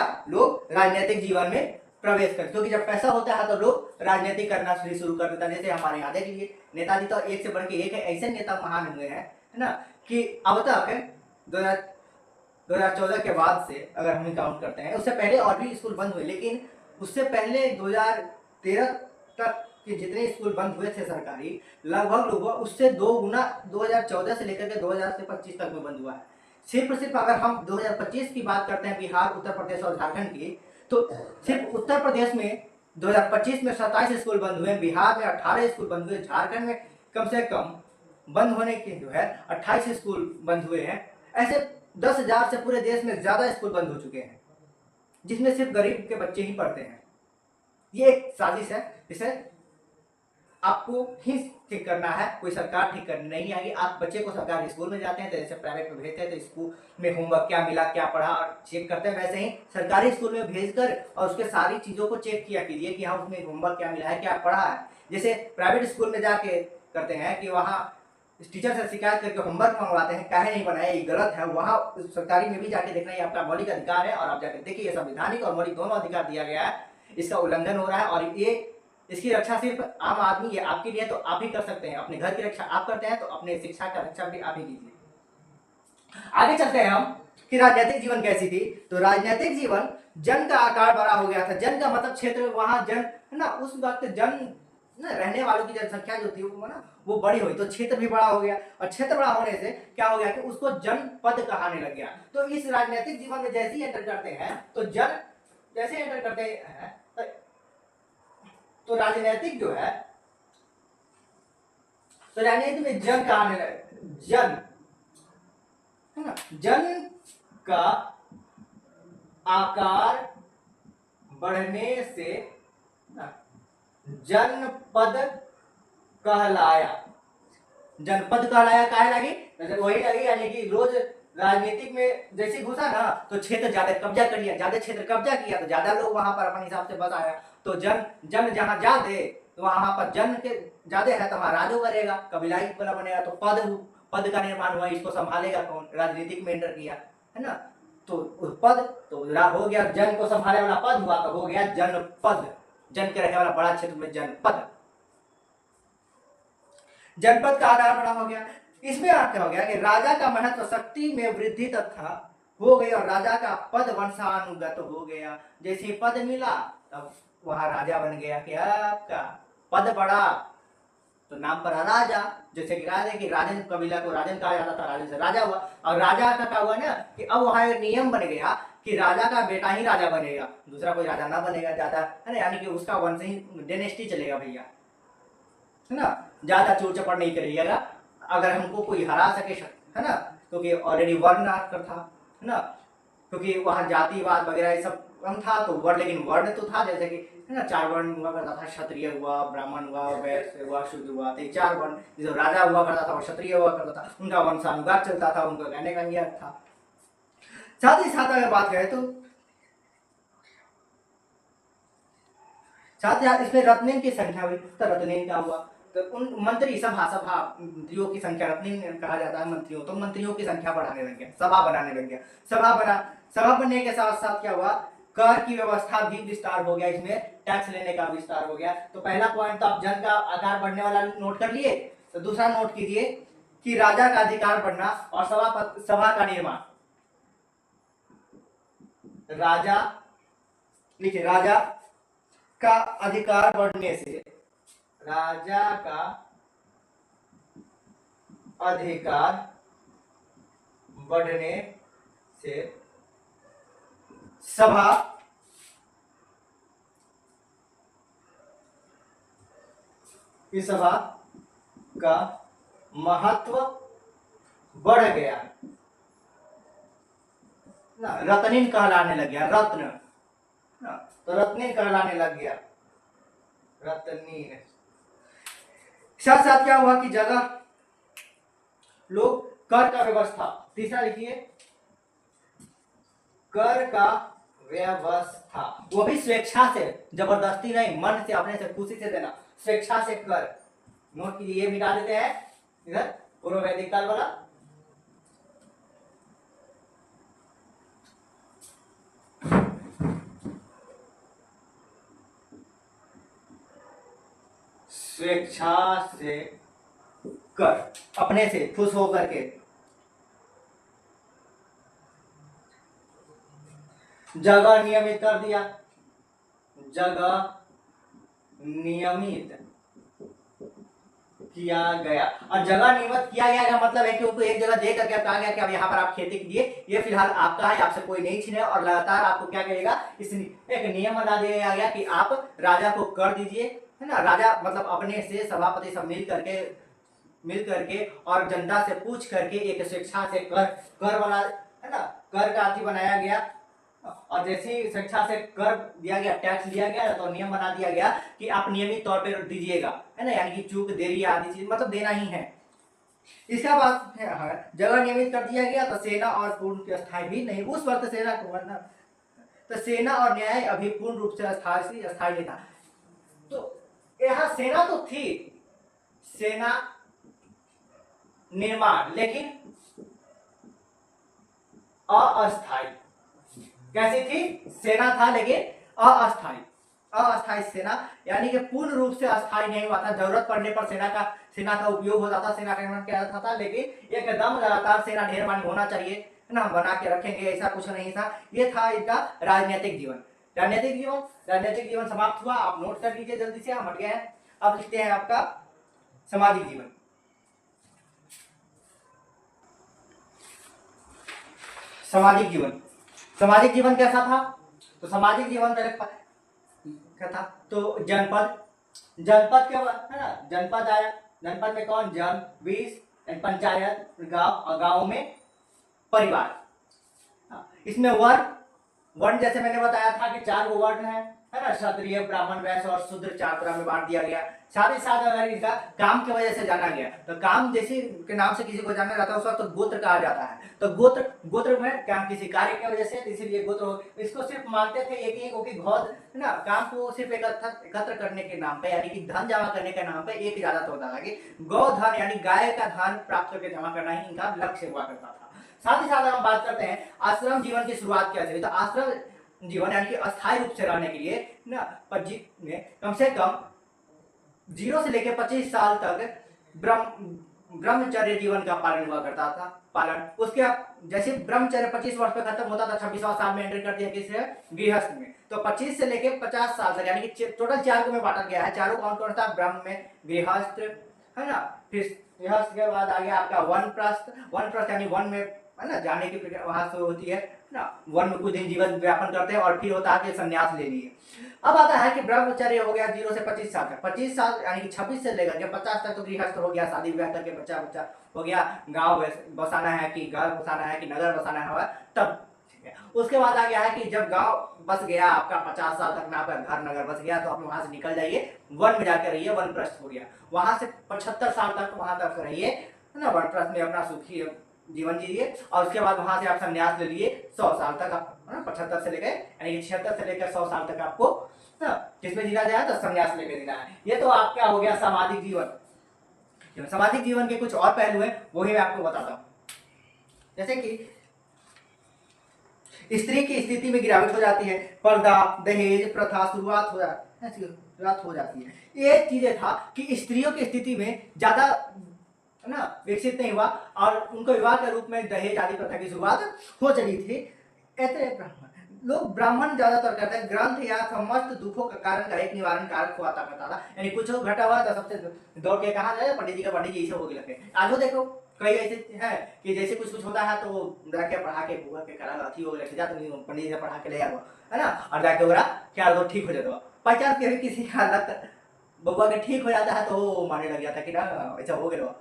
क्या, लोग राजनीतिक जीवन में प्रवेश कर, क्योंकि जब पैसा होता है तो लोग राजनीति करना शुरू कर देता है। जैसे हमारे यहाँ देख लीजिए, नेताजी तो एक से बढ़ के एक है, ऐसे नेता महान हुए हैं, है ना, कि अब तक 2014 के बाद से अगर हम काउंट करते हैं, उससे पहले और भी स्कूल बंद हुए, लेकिन उससे पहले 2013 तक के जितने स्कूल बंद हुए थे सरकारी, लगभग उससे 2 गुना 2014 से लेकर के 2025 तक में बंद हुआ है। सिर्फ अगर हम 2025 की बात करते हैं, बिहार, उत्तर प्रदेश और झारखंड की, तो सिर्फ उत्तर प्रदेश में 2025 में 27 स्कूल बंद हुए, बिहार में 18 स्कूल बंद हुए, झारखंड में कम से कम बंद होने के जो है 28 स्कूल बंद हुए हैं। ऐसे 10,000 से पूरे देश में ज्यादा स्कूल बंद हो चुके हैं, जिसमें सिर्फ गरीब के बच्चे ही पढ़ते हैं। ये एक साजिश है, जिसे आपको ही ठीक करना है, कोई सरकार ठीक करनी नहीं आएगी। आप बच्चे को सरकारी स्कूल में जाते हैं तो जैसे प्राइवेट में भेजते हैं तो स्कूल में होमवर्क क्या मिला, क्या पढ़ा और चेक करते हैं, वैसे ही सरकारी स्कूल में भेजकर और उसके सारी चीजों को चेक किया कीजिए कि हाँ उसमें होमवर्क क्या मिला है, क्या पढ़ा है। जैसे प्राइवेट स्कूल में जाके करते हैं कि वहाँ टीचर से शिकायत करके होमवर्क मंगवाते हैं, काहे नहीं बनाया, ये गलत है। वहाँ सरकारी में भी जाके देखना, ये आपका मौलिक अधिकार है और आप जाके देखिए, ये संवैधानिक और मौलिक दोनों अधिकार दिया गया है, इसका उल्लंघन हो रहा है और ये इसकी रक्षा सिर्फ आम आदमी है आपके लिए, तो आप ही कर सकते हैं। अपने घर की रक्षा आप करते हैं तो अपने शिक्षा का रक्षा भी आप ही कीजिए। आगे चलते हैं हम कि राजनीतिक जीवन कैसी थी। तो राजनीतिक जीवन, जन का आकार बड़ा हो गया था। जन का मतलब क्षेत्र, वहां जन है ना, उस वक्त जन ना रहने वालों की जनसंख्या जो थी वो ना वो बड़ी हुई, तो क्षेत्र भी बड़ा हो गया और क्षेत्र बड़ा होने से क्या हो गया कि उसको जनपद कहने लग गया। तो इस राजनीतिक जीवन में जैसे ही एंटर करते हैं तो जन जैसे एंटर करते हैं तो राजनीतिक जो है, तो राजनीति में जन कहने लगे, जन है ना, जन का आकार बढ़ने से जनपद कहलाया। जनपद कहलाया काहे लगी, वही लगी, यानी कि रोज राजनीतिक में जैसे घुसा ना तो क्षेत्र ज्यादा कब्जा कर लिया, ज्यादा क्षेत्र कब्जा किया तो ज्यादा लोग वहां पर अपने हिसाब से बस आया। तो जन जहां ज्यादा तो वहां पर जन के ज्यादा है तो वहां राजो करेगा, कबीलाई वाला बनेगा, तो पद का निर्माण हुआ। इसको संभालेगा कौन, राजनीतिक में एंटर किया है ना, तो पद तो हो गया, जन को संभालने वाला पद हुआ तो हो गया जनपद, जन के रहने वाला बड़ा क्षेत्र में जनपद। जनपद का आधार बड़ा हो गया। इसमें अर्थ हो गया कि राजा का महत्व शक्ति में वृद्धि तथा हो गई और राजा का पद वंशानुगत हो गया। जैसे पद मिला तब वहां राजा बन गया। कि आपका पद बढ़ा तो नाम पर राजा, जैसे कि राजा की राजन कबीला को राजन कहा जाता था, राजन से राजा हुआ। और राजा का क्या हुआ ना कि अब वहां एक नियम बन गया कि राजा का बेटा ही राजा बनेगा, दूसरा कोई राजा ना बनेगा ज्यादा, है ना, यानी कि उसका वंश ही डेनेस्टी चलेगा भैया, है ना, ज्यादा चोर चपड़ नहीं करिएगा अगर हमको कोई हरा सके, है ना, क्योंकि ऑलरेडी वर्ण आकर था, है ना, क्योंकि वहां जातिवाद वगैरह ये सब कम था तो वर्ण, लेकिन वर्ण तो था, जैसे कि है ना 4 वर्ण हुआ करता था, क्षत्रिय हुआ, ब्राह्मण हुआ, वैश्य हुआ, शूद्र हुआ, तो 4 वर्ण। जो राजा हुआ करता था वो क्षत्रिय हुआ करता था, उनका वंशानुगत चलता था, उनका कहने का नियम था। साथ ही साथ अगर बात करें तो साथ ही इसमें रत्निन की संख्या हुई। तो रत्निन क्या हुआ, तो उन मंत्री मंत्रियों की संख्या, रत्निन कहा जाता है मंत्रियों, तो मंत्रियों की संख्या बढ़ाने लग गया, सभा बनाने लग गया। सभा बनने के साथ साथ क्या हुआ, कर की व्यवस्था भी विस्तार हो गया, इसमें टैक्स लेने का विस्तार हो गया। तो पहला पॉइंट तो आप जन का आकार बढ़ने वाला नोट कर लिए। तो दूसरा नोट कीजिए कि राजा का अधिकार बढ़ना और सभा का निर्माण। राजा लिखिए, राजा का अधिकार बढ़ने से, राजा का अधिकार बढ़ने से सभा इस सभा का महत्व बढ़ गया ना, रत्निन कहलाने लग गया, रत्न ना, तो रत्निन कहलाने लग गया, रत्निन। साथ साथ क्या हुआ कि जगह लोग कर का व्यवस्था, तीसरा लिखिए, कर का व्यवस्था, वो भी स्वेच्छा से, जबरदस्ती नहीं, मन से, अपने से, खुशी से देना, स्वेच्छा से कर। नोट कीजिए, ये मिटा देते हैं इधर पूर्व वैदिक काल वाला। स्वेच्छा से कर, अपने से खुश होकर के। जगह नियमित कर दिया, जगह नियमित किया गया। और जगह नियमित किया गया का मतलब है कि उनको एक जगह दे करके कहा गया कि अब यहाँ पर आप खेती कीजिए, ये फिलहाल आपका है, आपसे कोई नहीं छीने, और लगातार आपको क्या करेगा, इस एक नियम बना दिया गया कि आप राजा को कर दीजिए, है ना। राजा मतलब अपने से सभापति सब मिल करके और जनता से पूछ करके एक स्वेच्छा से कर वाला, है ना, कर का अथी बनाया गया। और जैसे ही स्वेच्छा से कर दिया गया, टैक्स लिया गया, तो नियम बना दिया गया कि आप नियमित तौर पर दीजिएगा, है ना, यानी कि चूक देरी आदि चीज मतलब देना ही है। इसका बाद जगह नियमित कर दिया गया, तो सेना और पूर्ण स्थायी भी नहीं, उस वक्त सेना को मतलब तो सेना और न्याय अभी पूर्ण रूप से स्थायी नहीं था। तो यहाँ सेना तो थी, सेना निर्माण, लेकिन अस्थायी। कैसी थी? सेना था लेकिन अस्थायी सेना, यानी कि पूर्ण रूप से अस्थायी नहीं हुआ था। जरूरत पड़ने पर सेना का उपयोग होता था, सेना का निर्माण किया जाता था, लेकिन एकदम लगातार सेना ढेर मानी होना चाहिए, है ना, बना के रखेंगे, ऐसा कुछ नहीं था। ये था इनका राजनीतिक जीवन। राजनीतिक जीवन समाप्त हुआ। आप नोट कर लीजिए जल्दी से, हम हट गए हैं। अब लिखते हैं आपका सामाजिक जीवन। सामाजिक जीवन कैसा था? तो सामाजिक जीवन क्या था? तो जनपद के बाद, है ना, जनपद आया। जनपद में कौन? जन, 20, पंचायत, गांव, और गांव में परिवार। इसमें वर्ण जैसे मैंने बताया था कि 4 गो वर्ण है ना, क्षत्रिय, ब्राह्मण, वैश्य और शूद्र, 4 तरह में बांट दिया गया। साथ ही साथ अगर इनका काम की वजह से जाना गया, तो काम जैसे के नाम से किसी को जाना जाता है उस वक्त तो गोत्र कहा जाता है। तो गोत्र में काम किसी कार्य की वजह से, इसीलिए गोत्र हो। इसको सिर्फ मानते थे एक गौध, है ना, काम को सिर्फ एकत्र करने के नाम पे, यानी कि धन जमा करने के नाम पे एक ज्यादा होता था कि गौधन यानी गाय का धन प्राप्त करके जमा करना ही इनका लक्ष्य हुआ करता था। साथ ही साथ हम बात करते हैं आश्रम जीवन की शुरुआत कैसे हुई। तो आश्रम जीवन यानी कि अस्थायी रूप से रहने के लिए ना कम से कम 0 से लेकर 25 साल तक ब्रह्मचर्य जीवन का पालन हुआ करता था। उसके जैसे ब्रह्मचर्य 25 वर्ष पे खत्म होता था, 26वां साल में एंटर कर दिया किससे? गृहस्थ में। तो 25 से लेकर 50 साल तक, यानी कि टोटल 4 में बांटा गया है। चारों कौन कौन था? ब्रह्म में, गृहस्थ, है ना, फिर गृहस्थ के बाद आ गया आपका वनप्रस्थ यानी वन में, है ना, जाने की प्रक्रिया वहां से होती है ना, वन में कुछ दिन जीवन व्यापन करते हैं, और फिर होता है कि संन्यास ले लिए। अब आता है कि ब्रह्मचर्य हो गया 0 से 25 साल तक। 25 साल यानी कि 26 से लेकर के 50 तक तो गृहस्थ हो गया, शादी विवाह करके बच्चा हो गया, गांव बसाना है कि घर बसाना है कि नगर बसाना है, तब। उसके बाद आ गया है कि जब गांव बस गया आपका 50 साल तक में, आपका घर नगर बस गया, तो आप वहां से निकल जाइए, वन में जाकर रहिए, वनप्रस्थ हो गया। वहां से 75 साल तक वहां तक रहिए, है ना, वनप्रस्थ में अपना सुखी जीवन जीजिए, और उसके बाद वहां से आप संन्यास ले लिए 100 साल तक आप, 75 से लेकर यानी 76 से लेकर 100 साल तक आपको किसमें जीना जाए? तो संन्यास लेकर जीना है। ये तो आपका हो गया सामाजिक जीवन। सामाजिक जीवन के कुछ और पहलू हैं, वो ही मैं आपको बताता हूँ। जैसे कि स्त्री की स्थिति में गिरावट हो जाती है, पर्दा, दहेज प्रथा शुरुआत हो जाती है। ये चीजें था कि स्त्रियों की स्थिति में ज्यादा ना विकसित नहीं हुआ, और उनको विवाह के रूप में दहेज आदि प्रथा की शुरुआत हो चली थी। लोग ब्राह्मण ज्यादातर कहते हैं ग्रंथ या समस्त दुखों का कारण का एक निवारण कारक हुआ करता था, यानी कुछ घटा हुआ तो सबसे दौड़ के कहा जाए पंडित जी से होगी लगे। आज देखो कई ऐसे है कि जैसे कुछ होता है तो वो जाके पढ़ा के बुआ के करा अथी हो जा, तो पंडित जी पढ़ा के ले आओ, है ना, और जाके वगैरह क्या तो ठीक हो जाता। पहचान के किसी हालत बबुआ के ठीक हो जाता है तो वो मानने लग जाता कि ना ऐसा हो गया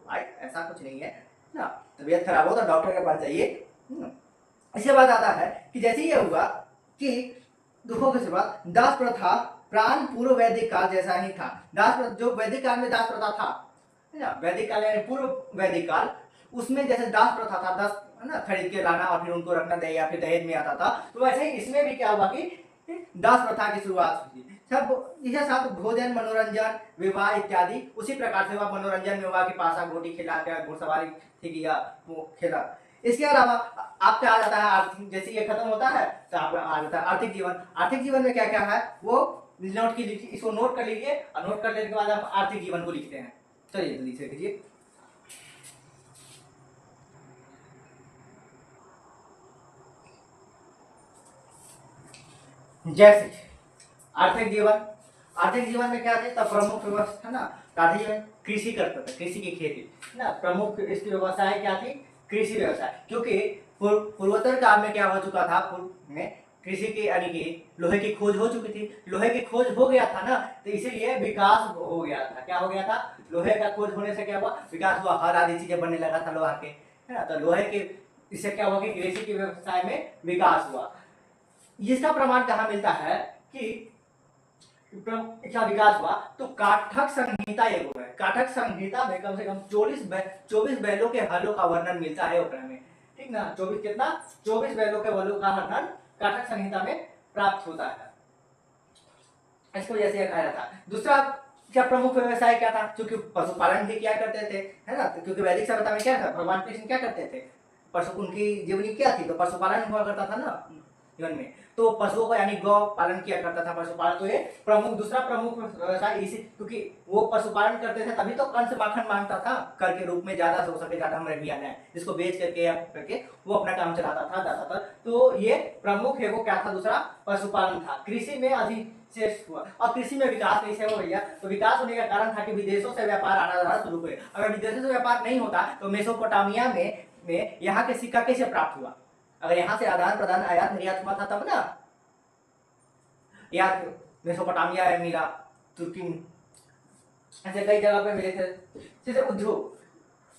भाई, ऐसा कुछ नहीं है ना, तबीयत खराब हो तो डॉक्टर के पास जाइए। इसके बाद आता है कि जैसे ये हुआ कि दुखों के शुरुआत, दास प्रथा प्राण पूर्व वैदिक काल जैसा ही था। दास जो वैदिक काल में दास प्रथा था, है ना, वैदिक काल यानी पूर्व वैदिक काल, उसमें जैसे दास प्रथा था, दास, है ना, खरीद के लाना और फिर उनको रखना दे या फिर दहेज में आता था, तो वैसे ही इसमें भी क्या हुआ कि दास प्रथा की शुरुआत हुई। सब इसे साथ भोजन, मनोरंजन, विवाह इत्यादि उसी प्रकार से हुआ। मनोरंजन में हुआ कि पासा घोटी खेला गया, घुड़सवारी थी किया, वो खेला। इसके अलावा आपका आ जाता है आर्थिक, जैसे ये खत्म होता है तो आपका आ जाता है आर्थिक जीवन। आर्थिक जीवन में क्या क्या है? वो नोट की लीजिए, इसको नोट कर लीजिए और नोट कर लेने के बाद हम आर्थिक जीवन को लिखते हैं। चलिए जल्दी से कीजिए। जैसे आर्थिक जीवन, आर्थिक जीवन में क्या थे तब प्रमुख व्यवस्था ना, आर्थिक जीवन कृषि करता था, कृषि की खेती ना, प्रमुख इसकी व्यवसाय क्या थी, कृषि व्यवसाय। क्योंकि पूर्वोत्तर काल में क्या हो चुका था, पूर्व में कृषि की यानी कि लोहे की खोज हो चुकी थी, लोहे की खोज हो गया था ना, तो इसीलिए विकास हो गया था। क्या हो गया था, लोहे का खोज होने से क्या हुआ, विकास हुआ, हर आदि चीजें बनने लगा था लोहा के, है ना। तो लोहे के इससे क्या हुआ कि कृषि के व्यवसाय में विकास हुआ। इसका प्रमाण कहाँ मिलता है कि क्या विकास हुआ, तो काठक संहिता एगो है, काठक संहिता में कम से कम 24 बैलों के हलों का वर्णन मिलता है ओकरा में, ठीक ना। 24 कितना, 24 बैलों के हलों का वर्णन काठक संहिता में प्राप्त होता है। इसको जैसे कहा जाता है। दूसरा क्या प्रमुख व्यवसाय क्या था, क्योंकि पशुपालन भी क्या करते थे, है ना। तो क्योंकि वैदिक सभ्यता में क्या था, भगवान कृष्ण क्या करते थे, पशु, उनकी जीवनी क्या थी, तो पशुपालन हुआ करता था ना जीवन में। तो पशुओं को यानी गौ पालन किया करता था, पशुपालन। तो ये प्रमुख, दूसरा प्रमुख व्यवसाय इसी, क्योंकि वो पशुपालन करते थे तभी तो कंस माखन मांगता था कर के रूप में, ज्यादा से हो सके ज्यादा हमारे भी आना है, जिसको बेच करके या करके वो अपना काम चलाता था ज्यादातर। तो ये प्रमुख है वो क्या था, दूसरा पशुपालन था। कृषि में अधिशेष हुआ, और कृषि में विकास कैसे हो भैया, तो विकास होने का कारण था कि विदेशों से व्यापार आना जाना शुरू हुए। अगर विदेशों से व्यापार नहीं होता तो मेसोपोटामिया में यहाँ के सिक्का कैसे प्राप्त हुआ, अगर यहाँ से आदान प्रदान आयात निर्यात हुआ था तब ना, या मेसोपोटामिया है मिला, तुर्की में, ऐसे कई जगह पे मिले थे। जैसे उद्योग,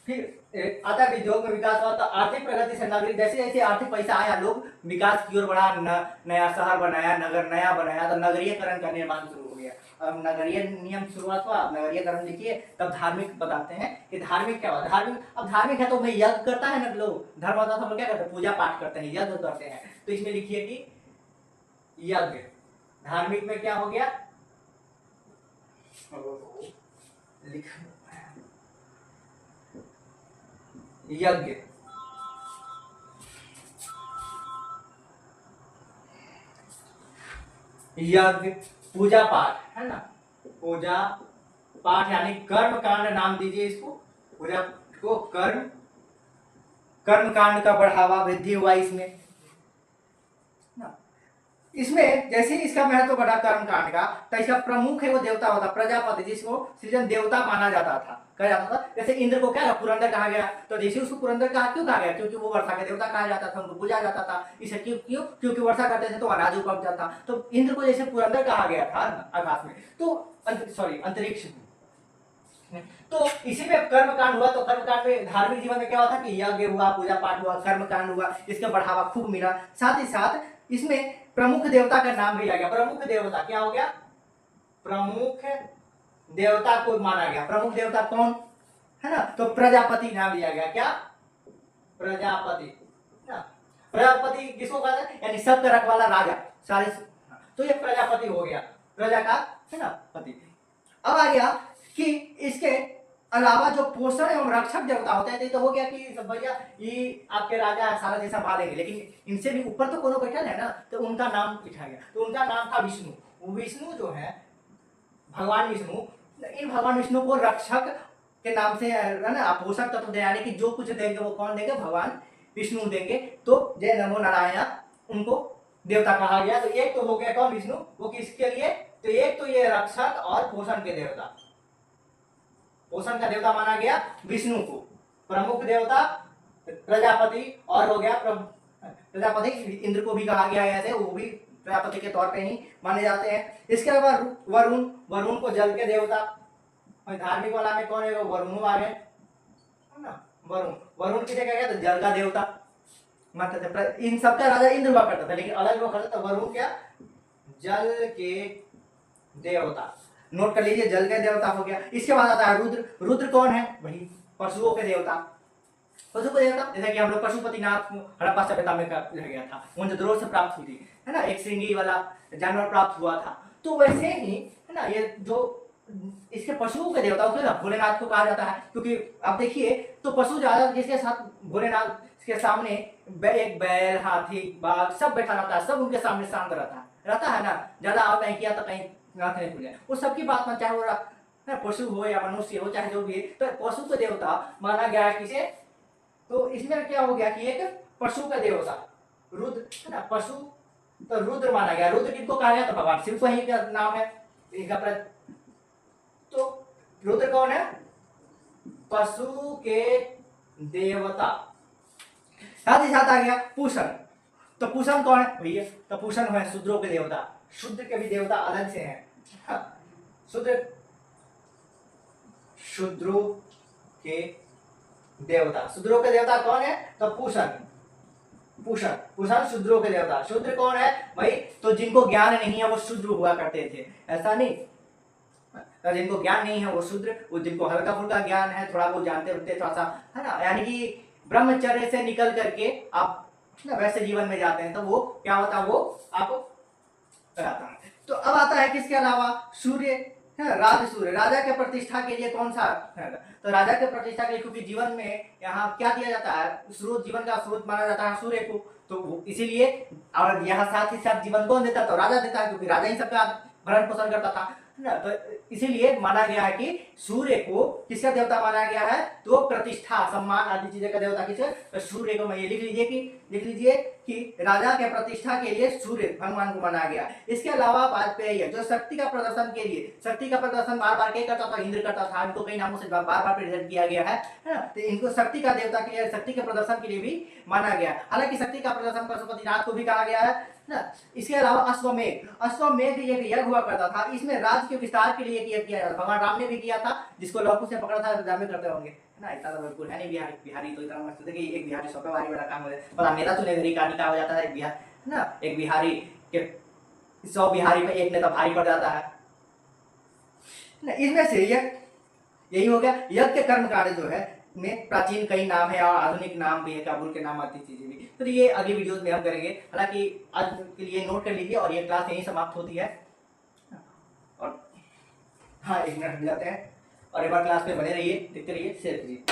फिर आता है उद्योग में विकास हुआ, तो आर्थिक प्रगति से नागरिक, जैसे जैसे आर्थिक पैसा आया लोग विकास की ओर बढ़ा, नया शहर बनाया, नगर नया बनाया, तो नगरीयकरण का निर्माण शुरू हो गया। अब नगरीय नियम शुरुआत हुआ, नगरीयकरण लिखिए। तब धार्मिक बताते हैं कि धार्मिक क्या हुआ, धार्मिक, अब धार्मिक है तो भाई यज्ञ करता है ना लोग, धर्म होता है तो हम लोग क्या करते हैं, पूजा पाठ करते हैं, यज्ञ करते हैं। तो इसमें लिखिए कि यज्ञ, धार्मिक में क्या हो गया, यज्ञ, यज्ञ, पूजा पाठ, है ना, पूजा पाठ यानी कर्म कांड नाम दीजिए इसको, पूजा को कर्म कांड का बढ़ावा वृद्धि हुआ इसमें। इसमें जैसे ही इसका महत्व बढ़ा कर्म कांड का, तो इसका प्रमुख है वो देवता होता प्रजापति, जिसको सृजन देवता माना जाता था, कहा जाता था। जैसे इंद्र को क्या पुरंदर कहा गया, तो जैसे उसको पुरंदर कहा, क्यों कहा गया, क्योंकि वो वर्षा के देवता कहा जाता था, उनको पूजा जाता था। इसे क्यों क्यों क्योंकि वर्षा करते थे तो अनाज उपजता था। तो इंद्र को जैसे पुरंदर कहा गया था आकाश में, तो अंतरिक्ष में। तो इसी में कर्म कांड हुआ। तो कर्म कांड में धार्मिक जीवन में क्या हुआ था कि यज्ञ हुआ, पूजा पाठ हुआ, कर्म कांड हुआ, इसका बढ़ावा खूब मिला। साथ ही साथ इसमें प्रमुख देवता का नाम भी आ गया। प्रमुख देवता क्या हो गया, प्रमुख देवता को माना गया। प्रमुख देवता कौन है ना, तो प्रजापति नाम दिया गया। क्या, प्रजापति ना, प्रजापति किसको कहते हैं, यानी सबका रखवाला राजा सारे, तो ये प्रजापति हो गया, प्रजा का है ना पति। अब आ गया कि इसके अलावा जो पोषण एवं रक्षक देवता होते हैं, तो हो गया कि भैया ये आपके राजा सारा देश संभालेंगे, लेकिन इनसे भी ऊपर तो कोनो बैठा है ना, तो उनका नाम लिखा गया। तो उनका नाम था विष्णु। विष्णु जो है भगवान विष्णु, इन भगवान विष्णु को रक्षक के नाम से है ना, पोषक तत्व दे, यानी कि जो कुछ देंगे वो कौन देंगे, भगवान विष्णु देंगे। तो जय नमो नारायण उनको देवता कहा गया। तो एक तो हो गया कौन, विष्णु, वो किसके लिए, तो एक तो ये रक्षक और पोषण के देवता, पोषण का देवता माना गया विष्णु को। प्रमुख देवता प्रजापति, और हो गया प्रजापति, इंद्र को भी कहा गया है ऐसे, वो भी प्रजापति के तौर पे ही माने जाते हैं। इसके अलावा वरुण, वरुण को जल के देवता, धार्मिक वाला में कौन है, वरुण आ गए ना, वरुण, वरुण किसे कहा गया, तो जल का देवता मानते थे। इन सबका राजा इंद्र हुआ करता था, लेकिन अलग हुआ करता था। वरुण क्या, जल के देवता, नोट कर लीजिए, जल के देवता हो गया। इसके बाद आता है रुद्र। रुद्र कौन है, वही पशुओं के देवता, पशु के देवता। जैसे कि हम लोग पशुपतिनाथ हड़प्पा सभ्यता में रह गया था, मोहनजोदड़ो से प्राप्त हुई थी, है ना, एक श्रृंगी वाला जानवर प्राप्त हुआ था। तो वैसे ही है ना, ये जो इसके पशुओं के देवता उसके भोलेनाथ को कहा जाता है, क्योंकि आप देखिए तो पशु ज्यादा जिसके साथ भोलेनाथ के सामने एक बैल, हाथी, बाघ सब बैठा रहता है, सब उनके सामने शांत रहता है ना, ज्यादा आवाज नहीं किया तो कहीं रखने के लिए उस सबकी बात में, चाहे वो पशु हो या मनुष्य हो, चाहे जो भी है, तो पशु का देवता माना गया है किसे, तो इसमें क्या हो गया कि एक पशु का देवता रुद्र है ना, पशु तो रुद्र माना गया। रुद्र किसको कहा गया, तो भगवान शिव को ही का नाम है इनका तो रुद्र कौन है, पशु के देवता। साथ ही साथ आ गया पूषण, तो पूषण कौन है भैया, तो पूषण है शूद्रों के देवता। शूद्र के भी देवता अलग से हैं, शूद्रों के देवता। शूद्रों के देवता कौन है, तो पूषण शूद्रों के देवता। शूद्र कौन है भाई, तो जिनको ज्ञान नहीं है वो शूद्र हुआ करते थे, ऐसा नहीं, तो जिनको ज्ञान नहीं है वो शूद्र, वो जिनको हल्का फुल्का ज्ञान है, थोड़ा बहुत जानते होते थोड़ा सा है ना, यानी कि ब्रह्मचर्य से निकल करके आप ना वैसे जीवन में जाते हैं, तो वो क्या होता है, वो आपको कराता है। तो अब आता है किसके अलावा, सूर्य है, राज सूर्य। राजा के प्रतिष्ठा के लिए कौन सा है, तो राजा के प्रतिष्ठा के लिए, क्योंकि जीवन में यहाँ क्या दिया जाता है, स्रोत, जीवन का स्रोत माना जाता है सूर्य को, तो इसीलिए, और यहाँ साथ ही साथ जीवन कौन देता, तो राजा देता है, क्योंकि राजा ही सबका भरण पोषण करता था ना, तो इसीलिए माना गया है कि सूर्य को किसका देवता माना गया है, तो प्रतिष्ठा सम्मान आदि चीजें का देवता किसे, तो सूर्य को। मैं ये लिख लीजिए कि राजा के प्रतिष्ठा के लिए सूर्य भगवान को माना गया। इसके अलावा बात पे है जो शक्ति का प्रदर्शन के लिए, शक्ति का प्रदर्शन बार बार क्या करता था, इंद्र करता था, इनको कई नामों से बार बार प्रेजेंट किया गया है ना, तो इनको शक्ति का देवता के लिए, शक्ति के प्रदर्शन के लिए भी माना गया। हालांकि शक्ति का प्रदर्शन पशुपतिनाथ को भी कहा गया है ना। इसके अलावा अश्वमेध एक यज्ञ हुआ करता था, इसमें राज्य के विस्तार के लिए यज्ञ किया जाता था। भगवान राम ने भी किया था, जिसको लौकु से पकड़ा था, ड्रामे करते होंगे ना, इतना तो बिल्कुल है नहीं। बिहारी तो इतना मस्त है कि एक बिहारी सौ वाली वाला काम हो जाए, पता नेता चुने मेरी कहानी का हो जाता है, एक बिहार ना, एक बिहारी के 100 बिहारी में एक नेता भारी पड़ जाता है ना। इसमें से यही हो गया। यज्ञ के कर्म कार्य जो है में प्राचीन कई नाम है और आधुनिक नाम भी है, काबुल के नाम आती चीजें भी, तो ये अगली वीडियोस में हम करेंगे। हालांकि आज के लिए नोट कर लीजिए, और ये क्लास यहीं समाप्त होती है। और हाँ, 1 मिनट मिल जाते हैं, और एक बार क्लास में बने रहिए, देखते रहिए, शेयर कीजिए।